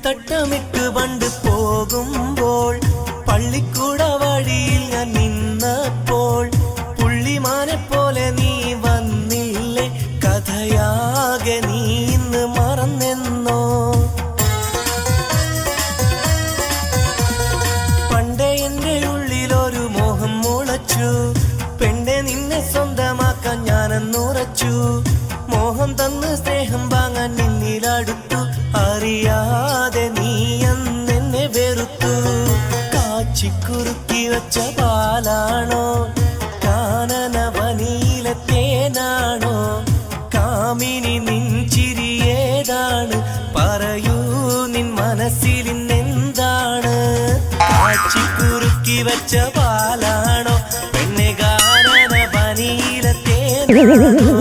പുള്ളിത്തട്ടമിട്ട് പണ്ട് പോകുമ്പോൾ പള്ളിക്കൂട വഴിയിൽ ഞാൻ നിന്നപ്പോൾ പുള്ളിമാനെ പോലെ നീ വന്നില്ലേ, കഥയാകെ നീ ഇന്ന് മറന്നെന്നോ. പണ്ടേ എൻ്റെ ഉള്ളിലൊരു മോഹം മുളച്ചു, പെണ്ണെ നിന്നെ സ്വന്തമാക്കാൻ ഞാനെന്നുറച്ചു. മോഹം തന്ന് സ്നേഹം വാങ്ങാൻ നിന്നിലടുത്തു, അറിയാതെ നീ അന്നെന്നെ വെറുത്തു. കാച്ചിക്കുറുക്കി വച്ച പാലാണോ, കാനനവനിയിലെ തേനാണോ, കാമിനി നിൻചിരിയേതാണ്, പറയൂ നിൻ മനസ്സിലിന്നെന്താണ്. കാച്ചിക്കുറുക്കി വച്ച പാലാണോ, പെണ്ണെ കാനനവനിയിലെ തേനാണോ,